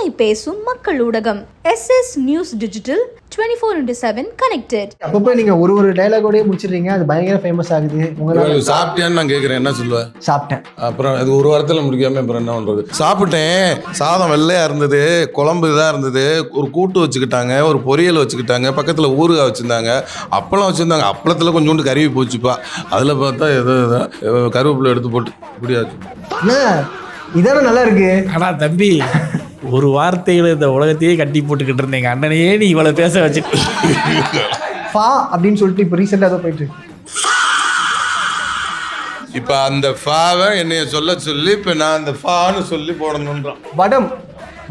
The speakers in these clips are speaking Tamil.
தமிழ் பேசும் மக்கள் ஊடகம் SS நியூஸ் டிஜிட்டல் 24/7 கனெக்டட். அப்பப்போ நீங்க ஒரு டயலாகோடயே முடிச்சிடுறீங்க, அது பயங்கர ஃபேமஸ் ஆகுது. உங்களுக்கு சாப்பிட்டியான்னு நான் கேட்குறேன், என்ன சொல்லுவேன்? சாப்பிட்டேன். அப்புறம் அது ஒரு வாரத்தில் முடிக்காம அப்புறம் என்ன பண்ணுறது? சாப்பிட்டேன், சாதம் வெள்ளையா இருந்தது, குழம்பு இதாக இருந்தது, ஒரு கூட்டு வச்சுக்கிட்டாங்க, ஒரு பொரியல் வச்சுக்கிட்டாங்க, பக்கத்தில் ஊறுகாய் வச்சுருந்தாங்க, அப்பளம் வச்சுருந்தாங்க. அப்பளத்தில் கொஞ்சோண்டு கருவி போச்சுப்பா, அதில் பார்த்தா ஏதோ கருவேப்பிலை எடுத்து போட்டு இப்படியாச்சு. இதான நல்லா இருக்கு. ஆனா தம்பி, ஒரு வார்த்தையில இந்த உலகத்தையே கட்டி போட்டுக்கிட்டு இருந்தீங்க அண்ணனையே நீ இவ்வளவு பேச வச்சு ஃபா அப்படின்னு சொல்லிட்டு இப்போ ரீசெண்டாக ஏதோ போயிட்டு இருக்கு. இப்போ அந்த ஃபாவை என்னைய சொல்ல சொல்லி இப்போ நான் அந்த ஃபான்னு சொல்லி போடணுன்றான். வடம்,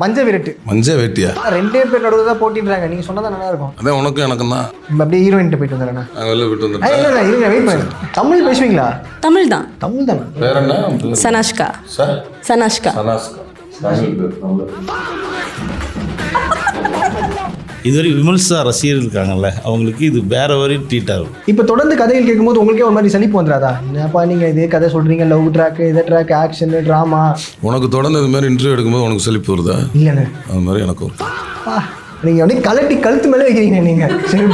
மஞ்ச விரட்டு, மஞ்ச வேட்டியா? ரெண்டே பேர் நடுவில் தான் போட்டிடுறாங்க. நீங்க சொன்னதான் நல்லா இருக்கும். அதான் உனக்கும் எனக்கும் தான். அப்படியே ஹீரோயின் போயிட்டு வந்துடுறேன். நாங்கள் வெளில விட்டு வந்துட்டோம். இல்லை இருங்க, வெயிட் பண்ணு. தமிழ் பேசுவீங்களா? தமிழ் தான். தமிழ் தானே? வேற என்ன? சனாஷ்கா. சார் சனாஷ்கா. சனாஸ்கா. இதுவரை விமர்சா ரசிகர்கள் இருக்காங்கல்ல, அவங்களுக்கு இது வேற வரையும் ட்ரீட் ஆகும். இப்போ தொடர்ந்து கதைகள் கேட்கும்போது உங்களுக்கே ஒரு மாதிரி சலிப்பு வந்துடாதா? என்னப்பா நீங்கள் இதே கதை சொல்கிறீங்க, லவ் ட்ராக், இதே ட்ராக், ஆக்ஷன், ட்ராமா. உனக்கு தொடர்ந்து இது மாதிரி இன்டர்வியூ எடுக்கும்போது உனக்கு செழிப்பு வருதா? இல்லைண்ணே, அது மாதிரி எனக்கு வரும். நீங்கள் அப்படியே கலட்டி கழுத்து மேலே வைக்கிறீங்க நீங்கள். சரி,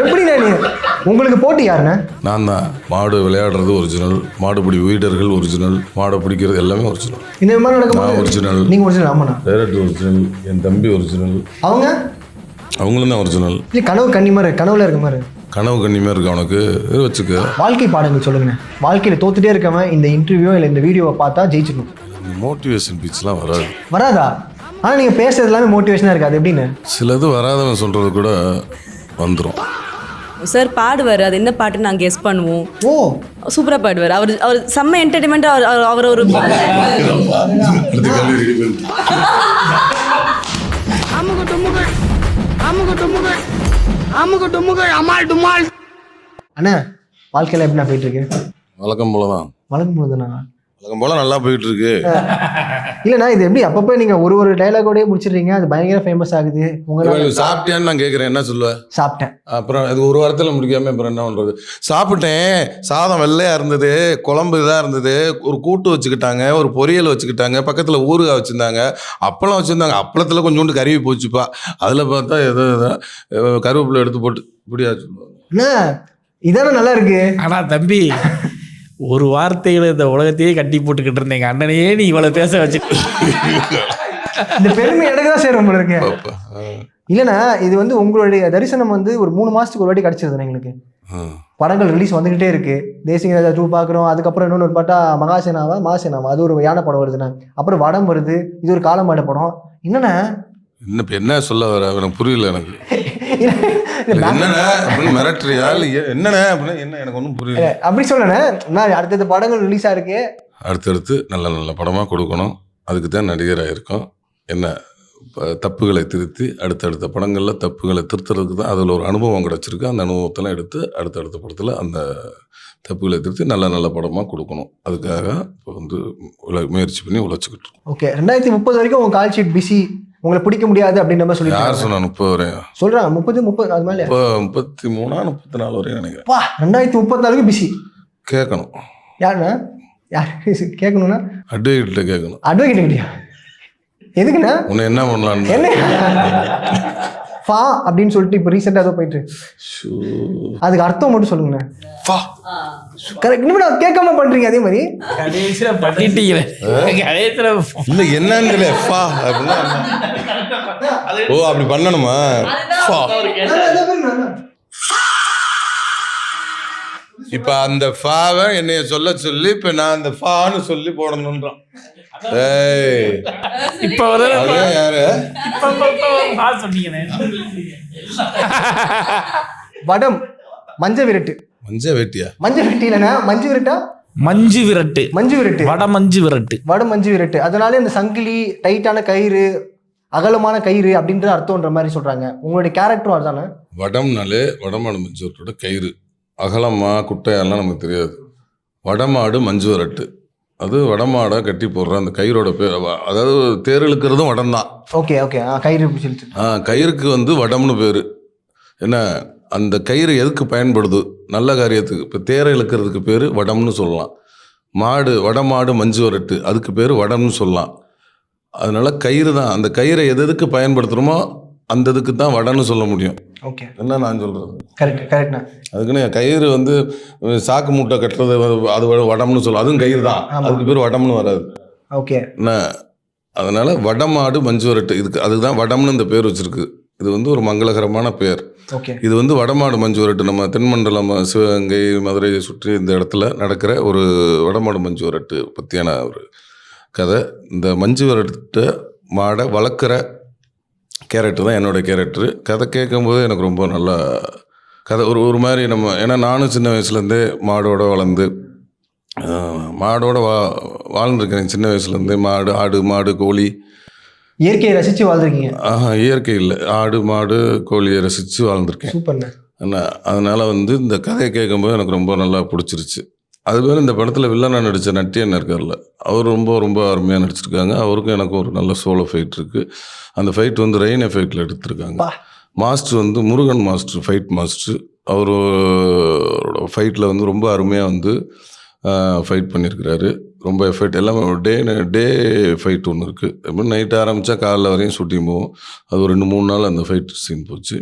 எப்படிண்ணே நீங்கள்? உங்களுக்கு போட்டி யாருண்ணே? நான் தான். மாடு விளையாடுறது ஒரிஜினல், மாடுபிடி வீடர்கள் ஒரிஜினல், மாடை பிடிக்கிறது எல்லாமே ஒரிஜினல். இந்த மாதிரி நடக்கும். நான் ஒரிஜினல். நீங்கள் ஒரிஜினல்? ஆமாண்ணா. டைரக்டர் ஒரிஜினல், என் தம்பி ஒரிஜினல். அவங்களும் தான் ஒரிஜினல். இல்லை, கனவு கன்னி மாதிரி, கனவுல இருக்க மாதிரி. கனவு கண்ணியமாக இருக்கு அவனுக்கு, இது வச்சுக்க. வாழ்க்கை பாடங்கள் சொல்லுங்கண்ணே. வாழ்க்கையில் தோத்துட்டே இருக்கவன் இந்த இன்டர்வியூ இல்லை இந்த வீடியோவை பார்த்தா ஜெயிச்சிடணும். மோட்டிவேஷன் பீச்லாம் வராது. வராதா? ஆனால் நீங்கள் பேசுறது எல்லாமே மோட்டிவேஷனாக இருக்காது. எப்படின்னு? சிலது வராதவன் சொல்கிறது கூட வந்துடும். சார் பாடுவார், அது என்ன பாட்டுன்னு நாங்கள் கெஸ் பண்ணுவோம். ஓ, சூப்பராக பாடுவார். அவர் செம்ம என்டர்டைன்மெண்ட்டாக அவர் ஒரு அண்ணா, வாழ்க்கையில் எப்படிண்ணா போயிட்டு இருக்கு? வழக்கம் போல தான். வழக்கம் போதுண்ணா. வழக்கம் போல நல்லா போயிட்டு இருக்கு. இல்லைண்ணா, இது எப்படி அப்பப்போ நீங்கள் ஒரு டயலாகோடயே முடிச்சிடுறீங்க, அது பயங்கர ஃபேமஸ் ஆகுது. உங்களுக்கு சாப்பிட்டியான்னு நான் கேட்குறேன், என்ன சொல்லுவேன்? சாப்பிட்டேன். அப்புறம் அது ஒரு வாரத்தில் முடிக்காம அப்புறம் என்ன பண்ணுறது? சாப்பிட்டேன், சாதம் வெள்ளையா இருந்தது, குழம்பு இதாக இருந்தது, ஒரு கூட்டு வச்சுக்கிட்டாங்க, ஒரு பொரியல் வச்சுக்கிட்டாங்க, பக்கத்தில் ஊறுகாய் வச்சுருந்தாங்க, அப்பளம் வச்சுருந்தாங்க, அப்பளத்தில் கொஞ்சோண்டு கருவி போச்சுப்பா, அதில் பார்த்தா ஏதோ கருவேப்பிலை எடுத்து போட்டு இப்படியாச்சு. இதான நல்லா இருக்கு. ஆனா தம்பி, ஒரு வார்த்தையில இந்த உலகத்தையே கட்டி போட்டுக்கிட்டு இருந்தீங்க அண்ணனையே நீ இவ்வளவு பேச வச்சு இந்த பெருமை எனக்கு தான் சேரும் போல இருக்கு. இல்லைண்ணா, இது வந்து உங்களுடைய தரிசனம் வந்து ஒரு 3 மாசத்துக்கு ஒரு வாட்டி கிடைச்சிருது எங்களுக்கு. படங்கள் ரிலீஸ் வந்துகிட்டே இருக்கு. தேசிய ராஜா 2 பார்க்குறோம், அதுக்கப்புறம் இன்னொன்று பார்த்தா மகாசேனாவா, அது ஒரு யானை படம் வருதுண்ணா, அப்புறம் வடம் வருது, இது ஒரு காலமாட படம். என்னண்ணா என்ன சொல்ல வர எனக்கு புரியல. எனக்கு என்னண்ணே அப்படின்னு மிரட்டுறியா? இல்லை என்னண்ணே அப்படின்னு என்ன எனக்கு ஒன்றும் புரியல. அப்படி சொல்லணே, அடுத்தடுத்த படங்கள் ரிலீஸ் ஆயிருக்கு. அடுத்தடுத்து நல்ல நல்ல படமாக கொடுக்கணும், அதுக்கு தான் நடிகராக இருக்கோம். என்ன தப்புகளை திருத்தி அடுத்தடுத்த படங்களில் தப்புகளை திருத்துறதுக்கு தான் அதில் ஒரு அனுபவம் கிடச்சிருக்கு. அந்த அனுபவத்தெல்லாம் எடுத்து அடுத்தடுத்த படத்தில் அந்த தப்புகளை திருத்தி நல்ல நல்ல படமாக கொடுக்கணும். அதுக்காக இப்போ வந்து முயற்சி பண்ணி உழைச்சிக்கிட்டு இருக்கோம். ஓகே, 2030 வரைக்கும் உங்கள் கால் ஷீட் பிஸி, உங்களை பிடிக்க முடியாது அப்படின்ற மாதிரி சொல்லி யார் சொன்னா? 30 வரையும் சொல்கிறாங்க. 30 அது மேலே 33 34 வரையும் நினைக்கிறேன். 2034 பிஸி. கேட்கணும். யாருண்ணா? யார் கேட்கணும்னா? அட்வொகேட்ட கேட்கணும். அட்வொகேட் கிட்டியா? எதுக்குண்ணா? உன்னை என்ன பண்ணலான்னு. என்ன ஃபா அப்படின்னு சொல்லிட்டு இப்போ ரீசெண்டாக ஏதோ போயிட்டு, அதுக்கு அர்த்தம் மட்டும் சொல்லுங்கண்ணா. ஃபா கரெக்ட். இன்னும் கேட்காம பண்றீங்க அதே மாதிரி. கடைசியில பண்ணிட்டீங்க. கடைசியில இல்ல என்னன்னு தெரியல. ஃபா அப்படின்னா ஓ அப்படி பண்ணணுமா? ஃபா. இப்ப அந்த ஃபாவை என்னைய சொல்ல சொல்லி இப்ப நான் அந்த ஃபான்னு சொல்லி போடணும்ன்றான். இப்ப வர யாரு சொன்னீங்க? வடம், மஞ்ச விரட்டு. மஞ்ச வேட்டியா? மஞ்ச வெட்டி இல்லைண்ணா, மஞ்சு விரட்டா? மஞ்சு விரட்டு. மஞ்சு விரட்டு, வட மஞ்சு விரட்டு. வடம் மஞ்சு விரட்டு. அதனால இந்த சங்கிலி, டைட்டான கயிறு, அகலமான கயிறு அப்படின்ற அர்த்தம்ன்ற மாதிரி சொல்றாங்க. உங்களுடைய கேரக்டரும் அதுதானே? வடம்னாலே வடமாடு மஞ்சு வரட்டோட கயிறு, அகலமா குட்டையெல்லாம் நமக்கு தெரியாது. வடமாடு மஞ்சு வரட்டு, அது வடமாடை கட்டி போடுற அந்த கயிறோட பேர். அதாவது தேர் இழுக்கிறதும் வடம் தான். ஓகே ஓகே, கயிறு சொல்லிட்டு. கயிறுக்கு வந்து வடம்னு பேர். என்ன அந்த கயிறு எதுக்கு பயன்படுது? நல்ல காரியத்துக்கு. இப்போ தேரை இழுக்கிறதுக்கு பேர் வடம்னு சொல்லலாம். மாடு, வடமாடு மஞ்சு வரட்டு, அதுக்கு பேர் வடம்னு சொல்லலாம். அதனால கயிறு தான். அந்த கயிறை எதுக்கு பயன்படுத்துகிறோமோ அந்த இதுக்கு தான் வடன்னு சொல்ல முடியும். ஓகே, என்ன நான் சொல்கிறது கரெக்ட்ண்ணா. அதுக்குன்னு கயிறு வந்து சாக்கு மூட்டை கட்டுறது அது வடம்னு சொல்லும், அதுவும் கயிறு தான். அதுக்கு பேர் வடம்னு வராது. ஓகே, என்ன அதனால வடமாடு மஞ்சு விரட்டு இதுக்கு அதுதான் வடம்னு இந்த பேர் வச்சிருக்கு. இது வந்து ஒரு மங்களகரமான பேர். ஓகே, இது வந்து வடமாடு மஞ்சு விரட்டு நம்ம தென்மண்டலம் சிவகங்கை மதுரையை சுற்றி இந்த இடத்துல நடக்கிற ஒரு வடமாடு மஞ்சு விரட்டு பற்றியான ஒரு கதை. இந்த மஞ்சு விரட்டு மாடை வளர்க்குற கேரக்டர் தான் என்னோடய கேரக்டரு. கதை கேட்கும்போது எனக்கு ரொம்ப நல்லா கதை ஒரு மாதிரி நம்ம, ஏன்னா நானும் சின்ன வயசுலேருந்தே மாடோட வளர்ந்து மாடோட வாழ்ந்துருக்கேன். சின்ன வயசுலேருந்தே ஆடு மாடு கோழி இயற்கையை ரசித்து வாழ்ந்துருக்கீங்க. இயற்கை இல்லை, ஆடு மாடு கோழியை ரசித்து வாழ்ந்துருக்கேன். சூப்பர்ண்ணா. அதனால் வந்து இந்த கதையை கேட்கும்போது எனக்கு ரொம்ப நல்லா பிடிச்சிருச்சு. அதுமாதிரி இந்த படத்தில் வில்லனாக நடித்த நட்டியன் இருக்கார்ல, அவர் ரொம்ப அருமையாக நடிச்சிருக்காங்க. அவருக்கும் எனக்கும் ஒரு நல்ல சோலோ ஃபைட் இருக்குது. அந்த ஃபைட் வந்து ரெயின் எஃபெக்டில் எடுத்திருக்காங்க. மாஸ்டர் வந்து முருகன் மாஸ்டர், ஃபைட் மாஸ்டர். அவரோட ஃபைட்டில் வந்து ரொம்ப அருமையாக வந்து ஃபைட் பண்ணியிருக்கிறாரு. ரொம்ப எஃபெக்ட் எல்லாமே டே ஃபைட் ஒன்று இருக்குது. எப்படி நைட்டு ஆரம்பித்தா காலைல வரையும் ஷூட்டிங் போவோம். அது ஒரு 2-3 நாள் அந்த ஃபைட் சீன் போச்சு.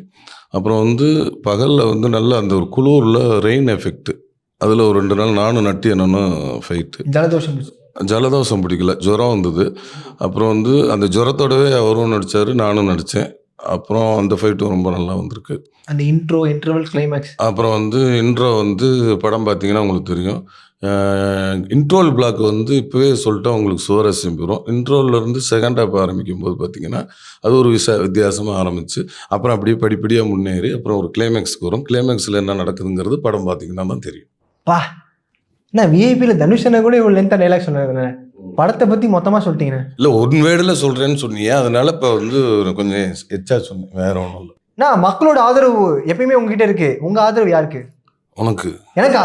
அப்புறம் வந்து பகலில் வந்து நல்லா அந்த ஒரு குளூரில் ரெயின் எஃபெக்ட்டு, அதில் ஒரு 2 நாள் நானும் நட்டியனும் ஃபைட்டு. ஜலதோஷம் பிடிக்கல, ஜுரம் வந்தது. அப்புறம் வந்து அந்த ஜுரத்தோடவே அவரும் நடித்தார், நானும் நடித்தேன். அப்புறம் அந்த ஃபைட்டும் ரொம்ப நல்லா வந்திருக்கு. அந்த இன்ட்ரோவல் கிளைமேக்ஸ். அப்புறம் வந்து இன்ட்ரோ வந்து படம் பார்த்தீங்கன்னா உங்களுக்கு தெரியும். இன்ட்ரோல் பிளாக் வந்து இப்போவே சொல்லிட்டா உங்களுக்கு சுவாரஸ்யம் பெறும். இன்ட்ரோலேருந்து செகண்ட் ஹாப் ஆரம்பிக்கும் போது பார்த்தீங்கன்னா அது ஒரு வித்தியாசமாக ஆரம்பிச்சு அப்புறம் அப்படியே படிப்படியாக முன்னேறி அப்புறம் ஒரு கிளைமேக்ஸ்க்கு வரும். கிளைமேக்ஸில் என்ன நடக்குதுங்கிறது படம் பார்த்தீங்கன்னா தான் தெரியும். என்ன விஐபியில் தனுஷனை கூட இவ்வளோ லென்த்தாக டைலாக் சொன்னாங்க, படத்தை பற்றி மொத்தமாக சொல்லிட்டீங்கண்ணே. இல்லை, ஒன் வேர்டில் சொல்கிறேன்னு சொன்னீங்க, அதனால இப்போ வந்து கொஞ்சம் எச்சா சொன்னேன், வேற ஒன்றும் இல்லை. நான் மக்களோட ஆதரவு எப்பயுமே உங்ககிட்ட இருக்கு. உங்கள் ஆதரவு யாருக்கு? உனக்கு. எனக்கா?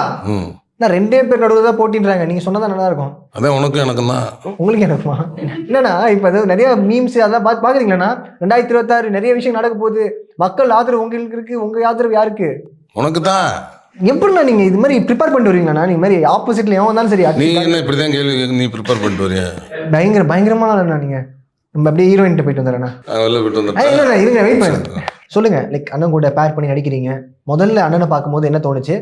நான் 2 பேர் நடுவில் தான் போட்டின்றாங்க. நீங்கள் சொன்னதான் நல்லா இருக்கும். அதான் உனக்கும் எனக்கும் தான். உங்களுக்கு எனக்குமா? என்னன்னா இப்போ அது நிறைய மீம்ஸ் அதெல்லாம் பார்க்குறீங்களா? 2026 நிறைய விஷயம் நடக்க போகுது. மக்கள் ஆதரவு உங்களுக்கு இருக்கு. உங்கள் ஆதரவு யாருக்கு? உனக்கு தான். எப்படிண்ணா நீங்கள் இது மாதிரி ப்ரிப்பேர் பண்ணிட்டு வரீங்களா? நீ மாதிரி ஆப்போசிட்ல எவன் வந்தாலும் சரி, நீங்கள் என்ன இப்படி தான் கேள்வி நீ ப்ரிப்பேர் பண்ணிட்டு வரியா? பயங்கரமான ஆளுண்ணா நீங்கள். நம்ம அப்படியே ஹீரோயின்ட்ட போயிட்டு வந்துடுறேண்ணா. வெளில போயிட்டு வந்துடுறேன். இருங்க, வெயிட் பண்ணுங்க. சொல்லுங்கள். லைக் அண்ணன் கூட பேர் பண்ணி நடிக்கிறீங்க. முதல்ல அண்ணனை பார்க்கும்போது என்ன தோணுச்சு?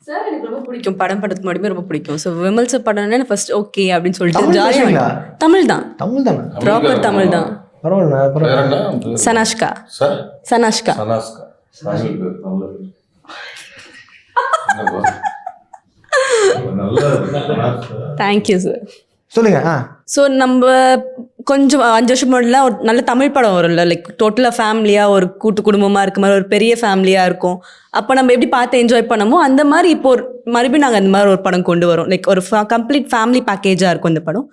சார் எனக்கு ரொம்ப பிடிக்கும். படத்துக்கு முன்னாடியுமே ரொம்ப பிடிக்கும். ஸோ விமல் சார் படம்னா ஃபர்ஸ்ட் ஓகே அப்படின்னு சொல்லிட்டு ஜாலியாக. தமிழ் தான். ப்ராப்பர் தமிழ் தான். பரவாயில்ல. சனாஷ்கா. Thank you sir. சொல்லுங்க. ஸோ நம்ம கொஞ்சம் 5 வருஷம் முன்னாடிலாம் ஒரு நல்ல தமிழ் படம் வரும்ல, லைக் டோட்டலாக ஃபேமிலியாக ஒரு கூட்டு குடும்பமாக இருக்க மாதிரி ஒரு பெரிய ஃபேமிலியாக இருக்கும். அப்போ நம்ம எப்படி பார்த்து என்ஜாய் பண்ணமோ அந்த மாதிரி இப்போ ஒரு மறுபடியும் நாங்கள் அந்த மாதிரி ஒரு படம் கொண்டு வரோம். லைக் ஒரு கம்ப்ளீட் ஃபேமிலி பேக்கேஜாக இருக்கும் இந்த படம்.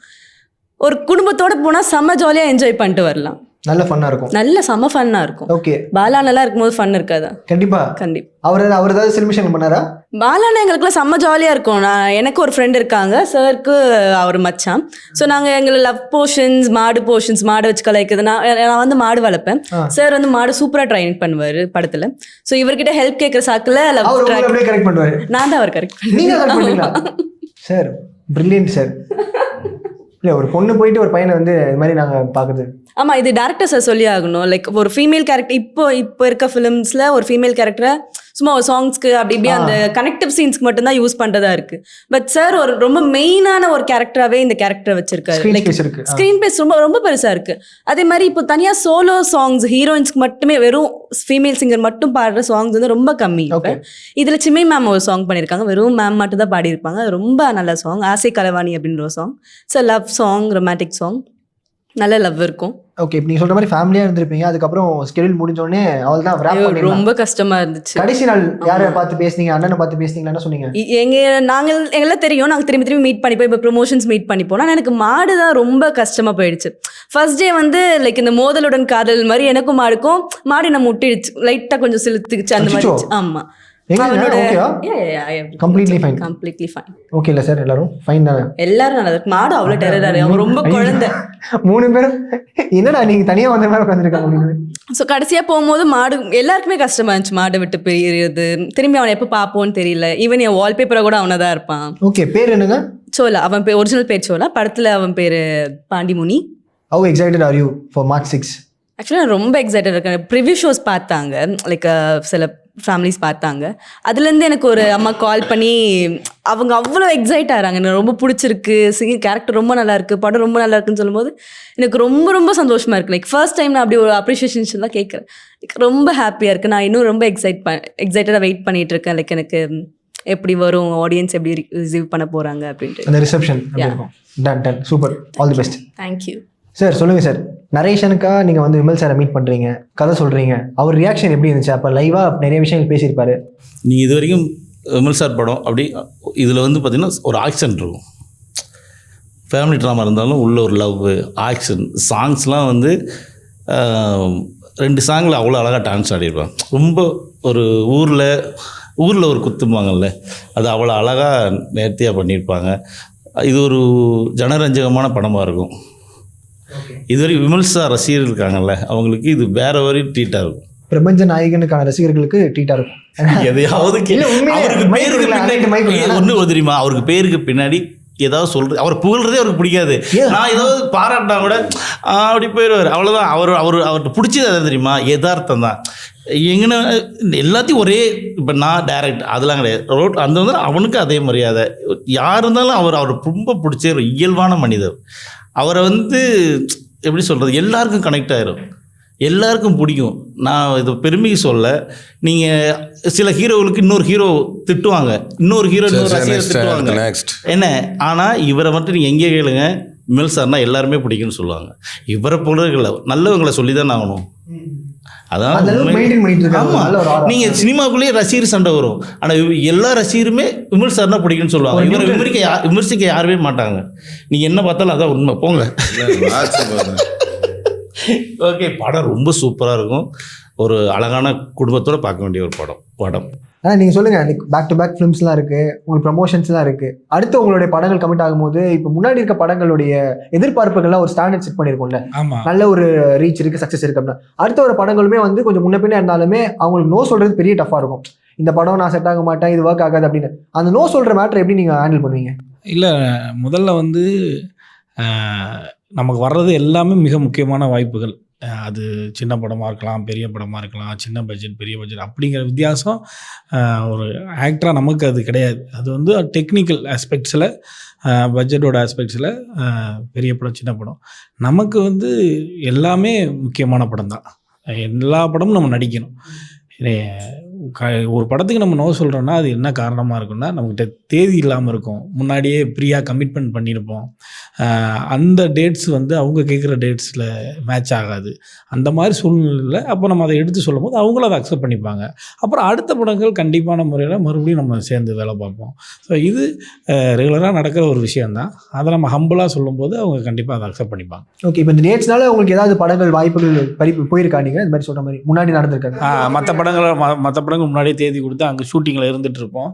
ஒரு குடும்பத்தோடு போனால் செம்ம ஜாலியாக என்ஜாய் பண்ணிட்டு வரலாம். நல்ல ஃபன்னாக இருக்கும். நல்ல செம்ம ஃபன்னாக இருக்கும். ஓகே. பாலா நல்லா இருக்கும்போது ஃபன் இருக்காதா? கண்டிப்பாக. அவர் ஏதாவது செலிப்ரேஷன் பண்ணாரா? பாலானா எங்களுக்குலாம் செம்ம ஜாலியாக இருக்கும். எனக்கு ஒரு ஃப்ரெண்ட் இருக்காங்க, சாருக்கு அவர் மச்சான். ஸோ நாங்கள் எங்களை லவ் போர்ஷன்ஸ், மாடு வச்சு கலாய்க்குது. நான் வந்து மாடு வளர்ப்பேன். சார் வந்து மாடு சூப்பராக ட்ரைனிங் பண்ணுவார் படத்தில். ஸோ இவர்கிட்ட ஹெல்ப் கேட்குற சாக்கில் கரெக்ட் பண்ணுவார். நான் தான் அவர் கரெக்ட் பண்ணுவேன். Sir brilliant sir. இல்லை, ஒரு பொண்ணு போயிட்டு ஒரு பையனை வந்து இது மாதிரி நாங்கள் பார்க்குறது. ஆமாம், இது டேரக்டர் சார் சொல்லி ஆகணும். லைக் ஒரு ஃபீமேல் கேரக்டர் இப்போ இருக்க ஃபிலிம்ஸில் ஒரு ஃபீமேல் கேரக்டரை சும்மா ஒரு சாங்ஸ்க்கு அப்படி இப்படி அந்த கனெக்டிவ் சீன்ஸ்க்கு மட்டும்தான் யூஸ் பண்ணுறதா இருக்கு. பட் சார் ஒரு ரொம்ப மெயினான ஒரு கேரக்டராகவே இந்த கேரக்டரை வச்சிருக்காரு. லைக் ஸ்க்ரீன் பேஸ் ரொம்ப பெருசாக இருக்கு. அதே மாதிரி இப்போ தனியாக சோலோ சாங்ஸ் ஹீரோயின்ஸ்க்கு மட்டுமே வெறும் ஃபீமேல் சிங்கர் மட்டும் பாடுற சாங்ஸ் வந்து ரொம்ப கம்மி. இப்போ இதில் சிம்மை மேம் ஒரு சாங் பண்ணியிருக்காங்க, வெறும் மேம் மட்டும் தான் பாடியிருப்பாங்க. அது ரொம்ப நல்ல சாங், ஆசை கலவாணி அப்படின்ற ஒரு song. So love song, romantic song, நல்ல லவ் இருக்கும். ஓகே, இப்போ நீங்கள் சொல்கிற மாதிரி ஃபேமிலியாக இருந்திருப்பீங்க. அதுக்கப்புறம் ஸ்கெடியூல் முடிஞ்சோடனே அவள் தான் ரொம்ப கஷ்டமா இருந்துச்சு. கடைசி நாள் யாரை பார்த்து பேசுனீங்க? அண்ணனை பார்த்து பேசுனீங்களா? என்ன சொன்னீங்க? எங்கெல்லாம் தெரியும், நாங்கள் திரும்பி மீட் பண்ணிப்போம். இப்போ ப்ரொமோஷன்ஸ் மீட் பண்ணிப்போம். ஆனால் எனக்கு மாடு தான் ரொம்ப கஷ்டமாக போயிடுச்சு. ஃபர்ஸ்ட் டே வந்து லைக் இந்த மோதலுடன் காதல் மாதிரி எனக்கும் மாடு நம்ம முட்டிடுச்சு, லைட்டாக கொஞ்சம் செலுத்துக்குச்சு அந்த மாதிரி. ஆமாம், மாடு அவ்வளோ டெரர். அவங்க ரொம்ப குழந்தை 3 பேரும். என்னடா நீங்க தனியா வந்த மாதிரி உட்காந்துருக்காங்க. ஸோ கடைசியாக போகும்போது மாடு எல்லாருக்குமே கஷ்டமா இருந்துச்சு. மாடை விட்டு பிரியுறது, திரும்பி அவனை எப்போ பார்ப்போன்னு தெரியல. ஈவன் என் வால்பேப்பரை கூட அவனை தான் இருப்பான். ஓகே, பேர் என்னங்க? சோலா. அவன் ஒரிஜினல் பேர் சோலா. படத்தில் அவன் பேர் Pandimuni. How excited are you for March 6? ஆக்சுவலாக நான் ரொம்ப எக்ஸைட்டட் இருக்கேன். ப்ரிவ்யூ ஷோஸ் பார்த்தாங்க, லைக் சில ஃபேமிலிஸ் பார்த்தாங்க. அதுலேருந்து எனக்கு ஒரு அம்மா கால் பண்ணி அவங்க அவ்வளோ எக்ஸைட் ஆகிறாங்க, எனக்கு ரொம்ப பிடிச்சிருக்கு, சிங்கிங் கேரக்டர் ரொம்ப நல்லா இருக்குது, படம் ரொம்ப நல்லா இருக்குன்னு சொல்லும்போது எனக்கு ரொம்ப ரொம்ப சந்தோஷமாக இருக்குது. லைக் ஃபர்ஸ்ட் டைம் நான் அப்படி ஒரு அப்ரிஷியேஷன் தான் கேட்குறேன். லைக் ரொம்ப ஹாப்பியாக இருக்குது. நான் இன்னும் ரொம்ப எக்ஸைட்டடாக வெயிட் பண்ணிகிட்டு இருக்கேன். லைக் எனக்கு எப்படி வரும், ஆடியன்ஸ் எப்படி ரிசீவ் பண்ண போகிறாங்க அப்படின்ட்டு. அந்த ரிசப்ஷன் இருக்கும். Ton super, all the best. Thank you sir. சொல்லுங்கள் சார், நரேஷனுக்காக நீங்கள் வந்து விமல் சாரை மீட் பண்ணுறீங்க, கதை சொல்கிறீங்க, அவர் ரியாக்ஷன் எப்படி இருந்துச்சு? அப்போ லைவாக நிறைய விஷயங்கள் பேசியிருப்பாரு. நீங்கள் இது வரைக்கும் விமல் சார் படம் அப்படி இதில் வந்து பார்த்திங்கன்னா ஒரு ஆக்ஷன் இருக்கும். ஃபேமிலி ட்ராமா இருந்தாலும் உள்ள ஒரு லவ், ஆக்ஷன், சாங்ஸ்லாம் வந்து 2 சாங்கில் அவ்வளோ அழகாக டான்ஸ் ஆடிருப்பாங்க. ரொம்ப ஒரு ஊரில் ஒரு குத்தும்பாங்கல்ல, அது அவ்வளோ அழகாக நேர்த்தியாக பண்ணியிருப்பாங்க. இது ஒரு ஜனரஞ்சகமான படமாக இருக்கும். இதுவரை விமல் சார் ரசிகர்கள் இருக்காங்கல்ல, அவங்களுக்கு இது வேற ஒரு ட்ரீட்டாக இருக்கும். பிரபஞ்ச நாயகனுக்கான ரசிகர்களுக்கு ட்ரீட்டாக இருக்கும். எதையாவது அவருக்கு பேருக்கு ஒன்று தெரியுமா, அவருக்கு பேருக்கு பின்னாடி ஏதாவது சொல்றது, அவர் புகழ்றதே அவருக்கு பிடிக்காது. நான் ஏதாவது பாராட்டினா கூட அப்படி போயிடுவார், அவ்வளோதான். அவர்கிட்ட பிடிச்சது அதை தெரியுமா, யதார்த்தம் தான். எங்கன்னா எல்லாத்தையும் ஒரே, இப்போ நான் டைரக்ட் அதெல்லாம் கிடையாது. அந்த வந்து அவனுக்கு அதே மரியாதை. யார் இருந்தாலும் அவர் ரொம்ப பிடிச்ச ஒரு இயல்பான மனிதர். அவரை வந்து எப்படி சொல்கிறது, எல்லாருக்கும் கனெக்ட் ஆகிரும், எல்லாருக்கும் பிடிக்கும். நான் இதை பெருமைக்கு சொல்ல, நீங்கள் சில ஹீரோவுக்கு இன்னொரு ஹீரோ திட்டுவாங்க, இன்னொரு ஹீரோ திட்டுவாங்க என்ன, ஆனால் இவரை மட்டும் நீங்கள் எங்கே கேளுங்க, விமல் சார்னா எல்லாருமே பிடிக்குன்னு சொல்லுவாங்க. இவரை போல நல்லவங்களை சொல்லி தான் ஆகணும். அதான் நீங்கள் சினிமாக்குள்ளேயே ரசிகர் சண்டை வரும், ஆனால் எல்லா ரசிகருமே விமல் சார்னா பிடிக்குன்னு சொல்லுவாங்க. இவரை விமர்சிக்க யாருமே மாட்டாங்க. நீங்கள் என்ன பார்த்தாலும் அதான் உண்மை. போங்க. ஓகே, படம் ரொம்ப சூப்பராக இருக்கும். ஒரு அழகான குடும்பத்தோடு பார்க்க வேண்டிய ஒரு படம். ஆனால் நீங்கள் சொல்லுங்கள், பேக் டு பேக் ஃபிலிம்ஸ்லாம் இருக்குது, உங்களுக்கு ப்ரமோஷன்ஸ்லாம் இருக்குது. அடுத்து உங்களுடைய படங்கள் கமிட் ஆகும்போது இப்போ முன்னாடி இருக்க படங்களுடைய எதிர்பார்ப்புகள்லாம் ஒரு ஸ்டாண்டர்ட் செட் பண்ணியிருக்கோம்ல, நல்ல ஒரு ரீச் இருக்குது, சக்ஸஸ் இருக்குது அப்படின்னா அடுத்த ஒரு படங்களுமே வந்து கொஞ்சம் முன்ன பின்ன இருந்தாலுமே அவங்களுக்கு நோ சொல்கிறது பெரிய டஃப்பாக இருக்கும். இந்த படம் நான் செட் ஆக மாட்டேன், இது ஒர்க் ஆகாது அப்படின்னு. அந்த நோ சொல்கிற மேட்டர் எப்படி நீங்கள் ஹேண்டில் பண்ணுவீங்க? இல்லை, முதல்ல வந்து நமக்கு வர்றது எல்லாமே மிக முக்கியமான வாய்ப்புகள். அது சின்ன படமாக இருக்கலாம், பெரிய படமாக இருக்கலாம், சின்ன பட்ஜெட் பெரிய பட்ஜெட் அப்படிங்கிற வித்தியாசம் ஒரு ஆக்டராக நமக்கு அது கிடையாது. அது வந்து டெக்னிக்கல் ஆஸ்பெக்ட்ஸில், பட்ஜெட்டோட ஆஸ்பெக்ட்ஸில் பெரிய படம் சின்ன படம், நமக்கு வந்து எல்லாமே முக்கியமான படம் தான். எல்லா படமும் நம்ம நடிக்கணும். ஒரு படத்துக்கு நம்ம நோ சொல்கிறோன்னா அது என்ன காரணமாக இருக்குன்னா, நம்மக்கிட்ட தேதி இல்லாமல் இருக்கும், முன்னாடியே ப்ரீயாக கமிட்மெண்ட் பண்ணியிருப்போம், அந்த டேட்ஸ் வந்து அவங்க கேட்குற டேட்ஸில் மேட்ச் ஆகாது. அந்த மாதிரி சூழ்நிலையில் அப்போ நம்ம அதை எடுத்து சொல்லும் போது அவங்களும் அதை அக்செப்ட் பண்ணிப்பாங்க. அப்புறம் அடுத்த படங்கள் கண்டிப்பான முறையில் மறுபடியும் நம்ம சேர்ந்து வேலை பார்ப்போம். ஸோ இது ரெகுலராக நடக்கிற ஒரு விஷயந்தான். அதை நம்ம ஹம்பிளாக சொல்லும்போது அவங்க கண்டிப்பாக அதை அக்செப்ட் பண்ணிப்பாங்க. ஓகே, இப்போ இந்த டேட்ஸ்னால உங்களுக்கு ஏதாவது படங்கள் வாய்ப்புகள் போயிருக்கா? நீங்கள் இந்த மாதிரி சொல்கிற மாதிரி முன்னாடி நடந்திருக்காங்க? மற்ற படங்கள் முன்னாடியே தேதி கொடுத்து அங்கே ஷூட்டிங்கில் இருந்துகிட்டு இருப்போம்.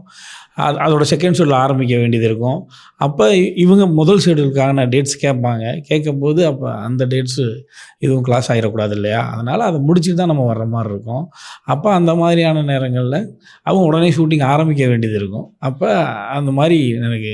அதோட செகண்ட் ஷெடியூல் ஆரம்பிக்க வேண்டியது இருக்கும். அப்போ இவங்க முதல் ஷெடியூலுக்கான டேட்ஸ் கேட்பாங்க. கேட்கும்போது அப்போ அந்த டேட்ஸு இதுவும் கிளாஸ் ஆகிடக்கூடாது இல்லையா, அதனால் அதை முடிச்சுட்டு தான் நம்ம வர்ற மாதிரி இருக்கும். அப்போ அந்த மாதிரியான நேரங்களில் அவங்க உடனே ஷூட்டிங் ஆரம்பிக்க வேண்டியது இருக்கும். அப்போ அந்த மாதிரி எனக்கு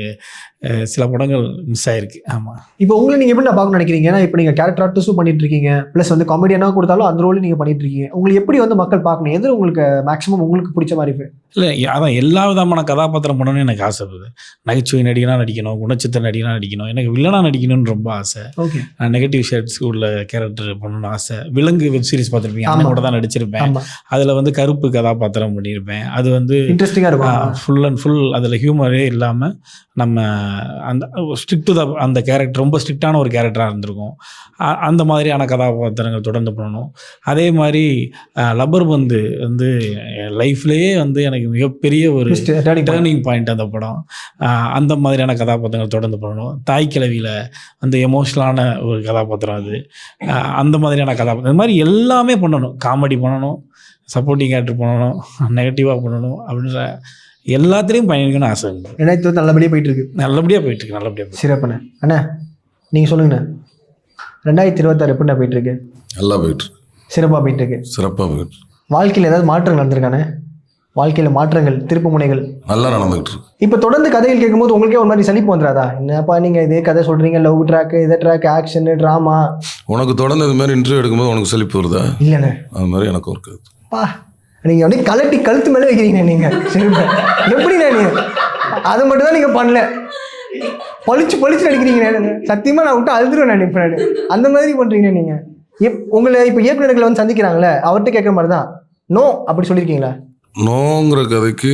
சில படங்கள் மிஸ் ஆகிருக்கு. ஆமாம். இப்போ உங்களை நீங்கள் எப்படி நான் பார்க்கணும்னு நினைக்கிறீங்க? ஏன்னா இப்போ நீங்கள் கேரக்டர் ஆர்டிஸ்ட்டும் பண்ணிட்டு இருக்கீங்க, ப்ளஸ் வந்து காமெடியனாக கொடுத்தாலும் அந்த ரோலையும் நீங்கள் பண்ணிட்டு இருக்கீங்க. உங்களுக்கு எப்படி வந்து மக்கள் பார்க்கணும்? எது உங்களுக்கு மேக்ஸிமம் உங்களுக்கு பிடிச்ச மாதிரி? இல்லை, அதான் எல்லா விதமான கதாபாத்திரம் பண்ணணும்னு எனக்கு ஆசைப்படுது. நகைச்சுவை நடிகனாக நடிக்கணும், குணச்சித்திர நடிகனாக நடிக்கணும், எனக்கு வில்லனாக நடிக்கணும்னு ரொம்ப ஆசை. ஓகே, நெகட்டிவ் ஷேட்ஸ் உள்ள கேரக்டர் பண்ணணும்னு ஆசை. விலங்கு வெப் சீரிஸ் பார்த்துருப்பீங்க, அந்த கூட தான் நடிச்சிருப்பேன். அதில் வந்து கருப்பு கதாபாத்திரம் பண்ணியிருப்பேன். அது வந்து இன்ட்ரெஸ்டிங்காக இருக்கும். ஃபுல் அண்ட் ஃபுல் அதில் ஹியூமரே இல்லாமல் நம்ம அந்த ஸ்ட்ரிக்ட் டு அந்த கேரக்டர், ரொம்ப ஸ்ட்ரிக்டான ஒரு கேரக்டராக இருந்திருக்கும். அந்த மாதிரியான கதாபாத்திரங்கள் தொடர்ந்து பண்ணணும். அதே மாதிரி லப்பர் பந்து வந்து லைஃப்லேயே வந்து எனக்கு மிகப்பெரிய ஒரு டேர்னிங் பாயிண்ட் அந்த படம். அந்த மாதிரியான கதாபாத்திரங்கள் தொடர்ந்து பண்ணணும். தாய் கிழவியில் அந்த எமோஷ்னலான ஒரு கதாபாத்திரம் அது. அந்த மாதிரியான கதாபாத்திரம், இந்த மாதிரி எல்லாமே பண்ணணும். காமெடி பண்ணணும், சப்போர்ட்டிங் கேரக்டர் பண்ணணும், நெகட்டிவாக பண்ணணும், அப்படின்ற எல்லாத்துலேயும் பயணிக்கணும்னு ஆசை. 2020 நல்லபடியாக போயிட்டுருக்கு. நல்லபடியாக போயிட்டுருக்கு. சிறப்புண்ணே. அண்ணா நீங்கள் சொல்லுங்கண்ணே, 2026 எப்படிண்ணா போயிட்டுருக்கு? நல்லா போயிட்டுருக்கு. சிறப்பாக போயிட்டுருக்கு. சிறப்பாக போயிட்டு. வாழ்க்கையில் ஏதாவது மாற்றம் நடந்திருக்கானே? வாழ்க்கையில மாற்றங்கள், திருப்பு முனைகள் நல்லா நடந்துகிட்டு இருக்கு. இப்போ தொடர்ந்து கதைகள் கேட்கும்போது உங்களுக்கே ஒரு மாதிரி சலிப்பு வந்துடாதா? என்னப்பா நீங்க இதே கதை சொல்றீங்க, லவ் ட்ராக், இதே ட்ராக், ஆக்ஷன், ட்ராமா. உனக்கு தொடர்ந்து இது மாதிரி இன்டர்வியூ எடுக்கும்போது உனக்கு சலிப்பு வருதா? இல்லைண்ணே. அது மாதிரி எனக்கும் இருக்காது. பா நீங்க அப்படியே கலட்டி கழுத்து மேலே வைக்கிறீங்க நீங்க. எப்படிண்ணே நீங்க அதை மட்டும் தான் நீங்க பண்ணல, பளிச்சு நடிக்கிறீங்க. சத்தியமா நான் விட்டு அழுதுருவேன் நான். இப்போ நான் அந்த மாதிரி பண்றீங்க நீங்க. உங்களை இப்போ இயக்குநர்களை வந்து சந்திக்கிறாங்களே, அவர்கிட்ட கேட்குற மாதிரி தான் நோ அப்படி சொல்லியிருக்கீங்களா? நோங்கிற கதைக்கு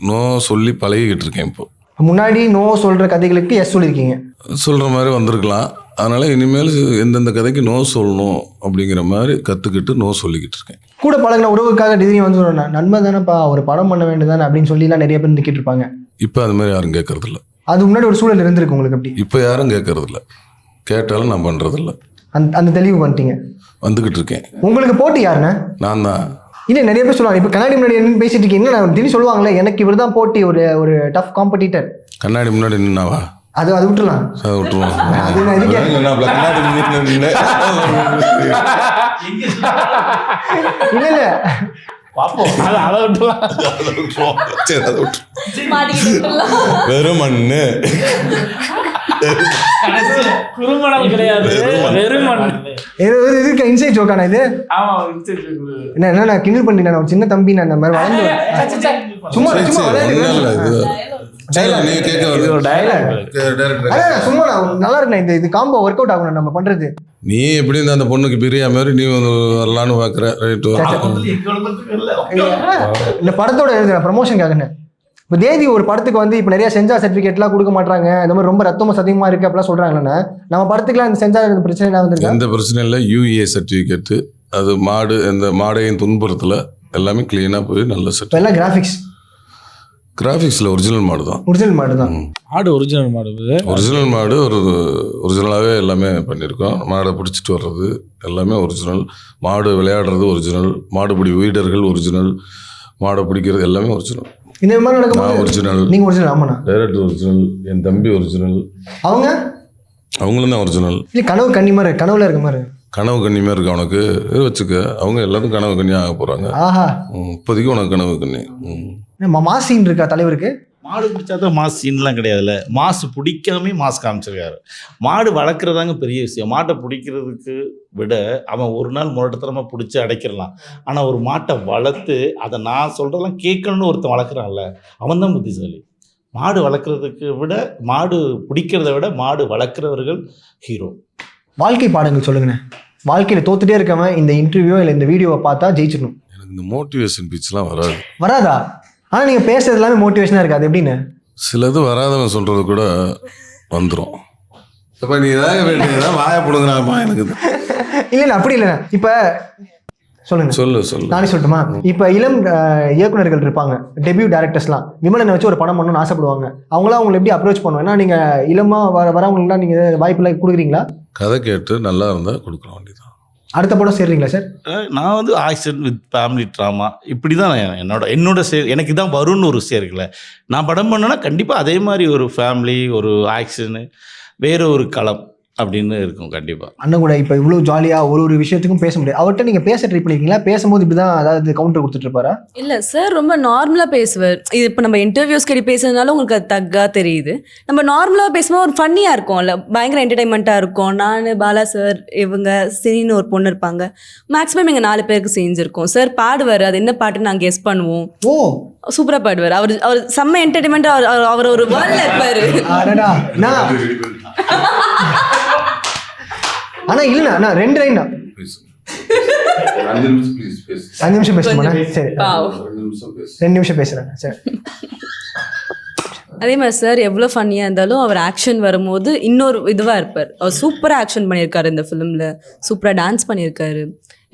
நோ சொல்லி பழகிக்கிட்டு இருக்கேன். இப்போ முன்னாடி நோ சொல்ற கதைகளுக்கு எஸ் சொல்லியிருக்கீங்க. சொல்கிற மாதிரி வந்திருக்கலாம். அதனால் இனிமேல் எந்தெந்த கதைக்கு நோ சொல்லணும் அப்படிங்கிற மாதிரி கற்றுக்கிட்டு நோ சொல்லிக்கிட்டு இருக்கேன். கூட பழகின உறவுக்காக டிகிரி வந்து நன்மை தானேப்பா, ஒரு படம் பண்ண வேண்டியதானே அப்படின்னு சொல்லிலாம் நிறைய பேர் நிற்கிட்டு இருப்பாங்க. இப்போ அது மாதிரி யாரும் கேட்கறதில்ல. அது முன்னாடி ஒரு சூழல் இருந்திருக்கு உங்களுக்கு அப்படி? இப்போ யாரும் கேட்கறதில்ல. கேட்டாலும் நான் பண்ணுறதில்ல. அந்த தெளிவு பண்ணிட்டீங்க. வந்துக்கிட்டு இருக்கேன். உங்களுக்கு போட்டி யாருண்ணே? நான் தான். இல்லை நிறைய பேர் சொல்லுவாங்க, இப்போ கண்ணாடி முன்னாடி என்ன பேசிட்டு இருக்கீங்க, நான் திடீர்னு சொல்லுவாங்களே எனக்கு இவர் தான் போட்டி, ஒரு டஃப் காம்படிட்டர். கண்ணாடி முன்னாடி நின்னாவா? அது விட்டுலாம். அதை விட்டுருவோம். அது நான் இதுக்கே கண்ணாடி நின்று இல்லை வெறும் மண்ணு குறும்படம் கிடையாது, வெறும் மண். இதுக்கு இன்சைட் ஜோக்கான இது. என்ன நான் கிண்டல் பண்ணிட்டேன், நான் ஒரு சின்ன தம்பி, நான் அந்த மாதிரி வளர்ந்து சும்மா சும்மா நல்லா இருக்கு. இது காம்போ ஒர்க் அவுட் ஆகணும் நம்ம பண்றது. நீ எப்படி அந்த பொண்ணுக்கு பிரியா மாதிரி நீ வரலான்னு பாக்குற. இந்த படத்தோட எழுதுற ப்ரமோஷனுக்காக இப்போ தேதி ஒரு படத்துக்கு வந்து இப்போ நிறைய சென்சார் சர்டிஃபிகேட்லாம் கொடுக்க மாட்டாங்க, இந்த மாதிரி ரொம்ப ரத்தமும் சத்தியமா இருக்கு அப்படிலாம் சொல்றாங்கன்னா, நம்ம படத்துக்குலாம் இந்த சென்சார் பிரச்சனை வந்துருக்கு. எந்த பிரச்சனை இல்லை. யூஏ சர்டிஃபிகேட்டு, அது மாடு இந்த மாடையின் துன்புறத்தில் எல்லாமே கிளீனாக போய் நல்ல செட். எல்லாம் கிராஃபிக்ஸில் ஒரிஜினல் மாடு தான். ஒரிஜினல் மாடு தான். மாடு ஒரிஜினல் மாடு. ஒரிஜினல் மாடு ஒரிஜினலாகவே எல்லாமே பண்ணியிருக்கோம். மாடை பிடிச்சிட்டு வர்றது எல்லாமே ஒரிஜினல். மாடு விளையாடுறது ஒரிஜினல். மாடுபிடி வீடர்கள் ஒரிஜினல். மாடை பிடிக்கிறது எல்லாமே ஒரிஜினல். இந்த மாதிரி நடக்கும். ஒரிஜினல். நீங்க ஒரிஜினல்? ஆமாண்ணா. Director original. என் தம்பி ஒரிஜினல். அவங்களும் தான் ஒரிஜினல். இல்லை கனவு கன்னி மாதிரி, கனவுல இருக்க மாதிரி. கனவு கன்னிமா இருக்கு அவனுக்கு வச்சுக்க. அவங்க எல்லாரும் கனவு கன்னியாக ஆக போறாங்க. ஆஹா, இப்போதைக்கு உனக்கு கனவு கன்னி. மாசின் இருக்கா தலைவருக்கு? மாடு பிடிச்சாதான் மாஸ் சீன்லாம் கிடையாதுல்ல. மாசு பிடிக்காமே மாஸ் காமிச்சிருக்காரு. மாடு வளர்க்குறதாங்க பெரிய விஷயம். மாட்டை பிடிக்கிறதுக்கு விட அவன் ஒரு நாள் முரட்டத்தனமாக பிடிச்சி அடைக்கிறலாம். ஆனால் ஒரு மாட்டை வளர்த்து அதை நான் சொல்கிறதெல்லாம் கேட்கணுன்னு ஒருத்தன் வளர்க்குறான்ல, அவன் தான் புத்திசாலி. மாடு வளர்க்குறதுக்கு விட மாடு பிடிக்கிறத விட மாடு வளர்க்குறவர்கள் ஹீரோ. வாழ்க்கை பாடங்கள் சொல்லுங்கண்ணே. வாழ்க்கையில் தோத்துட்டே இருக்கவன் இந்த இன்டர்வியூ இல்லை இந்த வீடியோவை பார்த்தா ஜெயிச்சிடணும். எனக்கு இந்த மோட்டிவேஷன் பிச்செலாம் வராதா? ஆனால் நீங்கள் பேசுறது எல்லாமே மோட்டிவேஷனாக இருக்காது. எப்படின்னு சிலது வராதவன் சொல்கிறது கூட வந்துடும். இப்போ நீ ஏதாவது வாயை போடுங்கண்ணா எனக்கு. இல்லைண்ணா அப்படி இல்லைண்ணா. இப்போ சொல்லுங்க. சொல்லு நானே சொல்லட்டுமா? இப்போ இளம் இயக்குநர்கள் இருப்பாங்க, டெபியூ டேரக்டர்ஸ்லாம் விமலனை வச்சு ஒரு படம் பண்ணணும்னு ஆசைப்படுவாங்க. அவங்களாம் அவங்களை எப்படி அப்ரோச் பண்ணுவோம்? ஏன்னா நீங்கள் இளமாக வரவங்களுக்குலாம் நீங்கள் வாய்ப்பெல்லாம் கொடுக்குறீங்களா? கதை கேட்டு நல்லா இருந்தால் கொடுக்குற வேண்டியதான். அடுத்த படம் சேர்றீங்களா சார்? நான் வந்து ஆக்ஷன் வித் ஃபேமிலி ட்ராமா இப்படி தான் என்னோட எனக்கு தான் வரும்னு ஒரு விஷயம் இருக்குல்ல. நான் படம் பண்ணேன்னா கண்டிப்பாக அதே மாதிரி ஒரு ஃபேமிலி, ஒரு ஆக்ஷனு, வேறு ஒரு களம் அப்படின்னு இருக்கும் கண்டிப்பாக. அண்ணன் கூட இப்போ இவ்வளோ ஜாலியாக ஒரு விஷயத்துக்கும் பேச முடியாது. அவர்கிட்ட நீங்கள் பேச ட்ரை பண்ணியிருக்கீங்களா? பேசும்போது இப்படி தான் அதாவது கவுண்டர் கொடுத்துட்ருப்பாரா? இல்லை சார், ரொம்ப நார்மலாக பேசுவார். இது இப்போ நம்ம இன்டர்வியூஸ் கடி பேசுறதுனால உங்களுக்கு அது தக்கா தெரியுது. நம்ம நார்மலாக பேசும்போது ஒரு ஃபன்னியாக இருக்கும்ல, பயங்கர என்டர்டைன்மெண்ட்டாக இருக்கும். நான், பாலா சார், இவங்க சினின்னு ஒரு பொண்ணு இருப்பாங்க. மேக்ஸிமம் எங்கள் 4 பேருக்கு செஞ்சுருக்கோம். சார் பாடுவார், அது என்ன பாட்டுன்னு நாங்கள் கெஸ் பண்ணுவோம். ஓ, சூப்பராக பாடுவார். அவர் செம்ம என்டர்டைன்மெண்ட்டாக அவர் ஒரு வேர்ல்டில் இருப்பார். ஆனா இல்லைண்ணா, நான் 2 லைன் 5 நிமிஷம் பேசுமா? சரி 2 நிமிஷம் பேசுறேன். சரி. அதே மாதிரி சார் எவ்வளோ ஃபன்னியாக இருந்தாலும் அவர் ஆக்ஷன் வரும்போது இன்னொரு இதுவாக இருப்பார். அவர் சூப்பராக ஆக்ஷன் பண்ணியிருக்காரு. இந்த ஃபிலிமில் சூப்பராக டான்ஸ் பண்ணியிருக்காரு.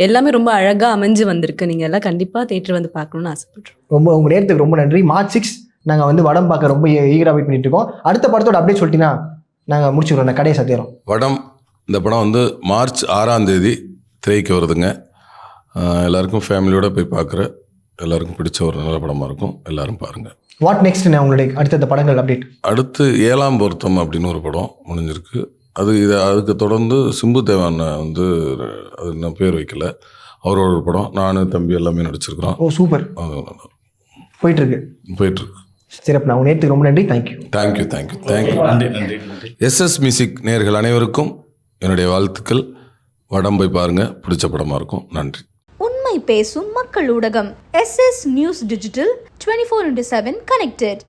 எல்லாமே ரொம்ப அழகாக அமைஞ்சு வந்திருக்கு. நீங்கள் எல்லாம் கண்டிப்பாக தேட்டர் வந்து பார்க்கணுன்னு ஆசைப்படுறோம். ரொம்ப உங்கள் நேரத்துக்கு ரொம்ப நன்றி. மார்ச் 6 நாங்கள் வந்து வடம் பார்க்க ரொம்ப ஈகராக வெயிட் பண்ணிட்டு இருக்கோம். அடுத்த படத்தோட அப்டேட் சொல்லிட்டீங்கன்னா நாங்கள் முடிச்சுக்கிறோம். அந்த கடையை சத்தியம் வடம். இந்த படம் வந்து மார்ச் 6ஆம் தேதி திரைக்கு வருதுங்க. எல்லாருக்கும் ஃபேமிலியோட போய் பார்க்குற எல்லாருக்கும் பிடிச்ச ஒரு நல்ல படமாக இருக்கும். எல்லாரும் பாருங்கள். வாட் நெக்ஸ்ட் உங்களுடைய அடுத்த படங்கள் அப்டேட்? அடுத்து 7ஆம் பொருத்தம் அப்படின்னு ஒரு படம் முடிஞ்சிருக்கு. அதுக்கு தொடர்ந்து சிம்பு தேவான் வந்து அது நான் பேர் வைக்கல, அவரோட ஒரு படம். நான், தம்பி எல்லாமே நடிச்சிருக்கிறோம். ஓ சூப்பர். போயிட்டுருக்கு. சரி, நான் நேற்று ரொம்ப நன்றி. தேங்க்யூ. நன்றி நன்றி நன்றி. எஸ்எஸ் மியூசிக் நேயர்கள் அனைவருக்கும் என்னுடைய வாழ்த்துக்கள். வடம்பை பாருங்கள், பிடிச்ச படமாக இருக்கும். நன்றி. உண்மை பேசும் மக்கள் ஊடகம் SS நியூஸ் டிஜிட்டல் 24/7 கனெக்டட்.